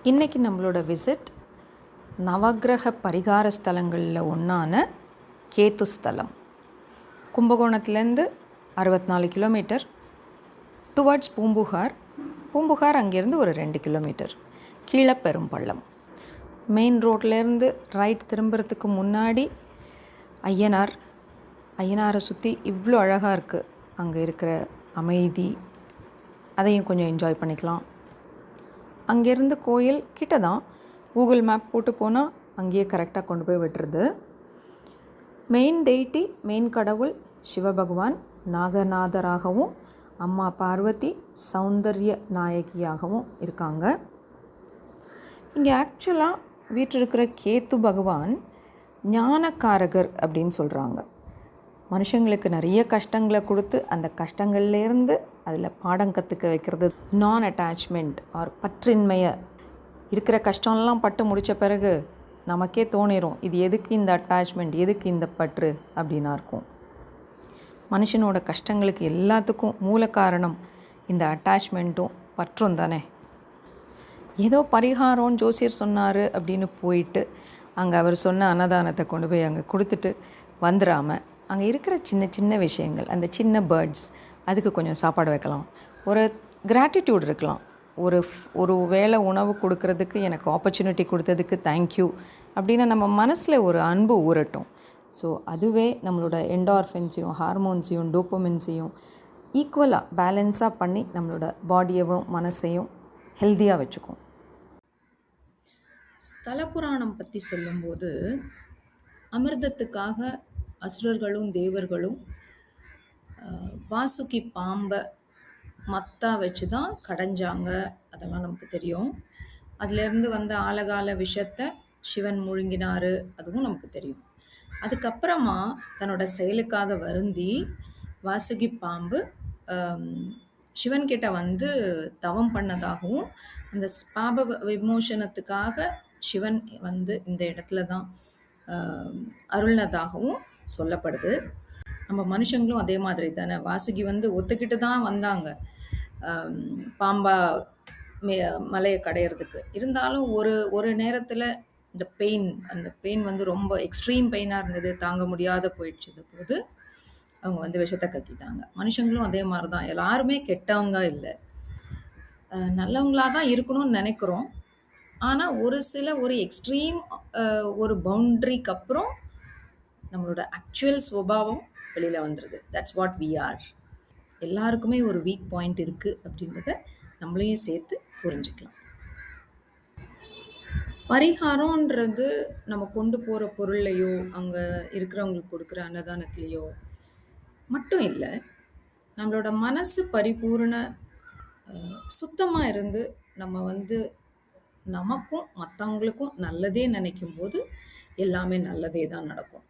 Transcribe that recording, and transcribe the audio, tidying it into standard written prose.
இன்றைக்கி நம்மளோட விசிட் நவக்கிரக பரிகார ஸ்தலங்களில் ஒன்றான கேத்து ஸ்தலம். கும்பகோணத்துலேருந்து 64 கிலோமீட்டர் டுவர்ட்ஸ் பூம்புகார். பூம்புகார் அங்கேருந்து ஒரு 2 கிலோமீட்டர் கீழே பெரும்பள்ளம். மெயின் ரோட்லேருந்து ரைட் திரும்புறதுக்கு முன்னாடி ஐயனாரை சுற்றி இவ்வளோ அழகாக இருக்குது. அங்கே இருக்கிற அமைதி, அதையும் கொஞ்சம் என்ஜாய் பண்ணிக்கலாம். அங்கேருந்து கோயில் கிட்ட தான், கூகுள் மேப் போட்டு போனால் அங்கேயே கரெக்டாக கொண்டு போய் விட்டுருது. மெயின் டெய்ட்டி, மெயின் கடவுள் சிவபகவான் நாகநாதராகவும் அம்மா பார்வதி சௌந்தர்ய நாயகியாகவும் இருக்காங்க. இங்கே ஆக்சுவலாக வீற்றிருக்கிற கேத்து பகவான் ஞானக்காரகர் அப்படின்னு சொல்கிறாங்க. மனுஷங்களுக்கு நிறைய கஷ்டங்களை கொடுத்து அந்த கஷ்டங்கள்லேருந்து அதில் பாடம் கற்றுக்க வைக்கிறது. நான் அட்டாச்மெண்ட் ஆர் பற்றின்மையை, இருக்கிற கஷ்டம்லாம் பட்டு முடித்த பிறகு நமக்கே தோணிரும், இது எதுக்கு இந்த அட்டாச்மெண்ட், எதுக்கு இந்த பற்று அப்படின்னா இருக்கும். மனுஷனோட கஷ்டங்களுக்கு எல்லாத்துக்கும் மூல காரணம் இந்த அட்டாச்மெண்ட்டும் பற்றும் தானே. ஏதோ பரிகாரம் ஜோசியர் சொன்னார் அப்படின்னு போயிட்டு அங்கே அவர் சொன்ன அன்னதானத்தை கொண்டு போய் அங்கே கொடுத்துட்டு வந்துடாமல், அங்கே இருக்கிற சின்ன சின்ன விஷயங்கள், அந்த சின்ன பேர்ட்ஸ், அதுக்கு கொஞ்சம் சாப்பாடு வைக்கலாம், ஒரு கிராட்டிடியூட் இருக்கலாம். ஒரு வேளை உணவு கொடுக்கறதுக்கு எனக்கு ஆப்பர்ச்சுனிட்டி கொடுத்ததுக்கு தேங்க்யூ அப்படின்னு நம்ம மனசில் ஒரு அன்பு ஊறட்டும். ஸோ அதுவே நம்மளோட என்டார்ஃபின்ஸையும் ஹார்மோன்ஸையும் டோப்பமின்ஸையும் ஈக்குவலாக பேலன்ஸாக பண்ணி நம்மளோட பாடியவும் மனசையும் ஹெல்த்தியாக வச்சுக்கும். ஸ்தல புராணம் பற்றி சொல்லும்போது, அமிர்தத்துக்காக அசுரர்களும் தேவர்களும் வாசுகி பாம்பை மத்தா வச்சு தான் கடைஞ்சாங்க. அதெல்லாம் நமக்கு தெரியும். அதுலேருந்து வந்த ஆலகால விஷத்தை சிவன் முழுங்கினார், அதுவும் நமக்கு தெரியும். அதுக்கப்புறமா தன்னோட செயலுக்காக வருந்தி வாசுகி பாம்பு சிவன்கிட்ட வந்து தவம் பண்ணதாகவும், அந்த பாப விமோசனத்துக்காக சிவன் வந்து இந்த இடத்துல தான் அருள்னதாகவும் சொல்லப்படுது. நம்ம மனுஷங்களும் அதே மாதிரி தானே. வாசுகி வந்து ஒத்துக்கிட்டு தான் வந்தாங்க பாம்பா மலையை கடையிறதுக்கு. இருந்தாலும் ஒரு நேரத்தில் இந்த அந்த பெயின் வந்து ரொம்ப எக்ஸ்ட்ரீம் பெயினாக இருந்தது, தாங்க முடியாத போயிடுச்சு போது அவங்க வந்து விஷத்தை கக்கிட்டாங்க. மனுஷங்களும் அதே மாதிரி தான். எல்லாருமே கெட்டவங்க இல்லை, நல்லவங்களாக தான் இருக்கணும்னு நினைக்கிறோம். ஆனால் ஒரு எக்ஸ்ட்ரீம் ஒரு பவுண்ட்ரிக்கு அப்புறம் நம்மளோட ஆக்சுவல் சுபாவம் வெளியில் வந்துடுது. That's what we are. எல்லாருக்குமே ஒரு வீக் பாயிண்ட் இருக்குது அப்படின்றத நம்மளையும் சேர்த்து புரிஞ்சுக்கலாம். பரிகாரம்ன்றது நம்ம கொண்டு போகிற பொருள்லையோ அங்கே இருக்கிறவங்களுக்கு கொடுக்குற அன்னதானத்துலேயோ மட்டும் இல்லை. நம்மளோட மனசு பரிபூர்ண சுத்தமாக இருந்து நம்ம வந்து நமக்கும் மற்றவங்களுக்கும் நல்லதே நினைக்கும் போது எல்லாமே நல்லதே தான் நடக்கும்.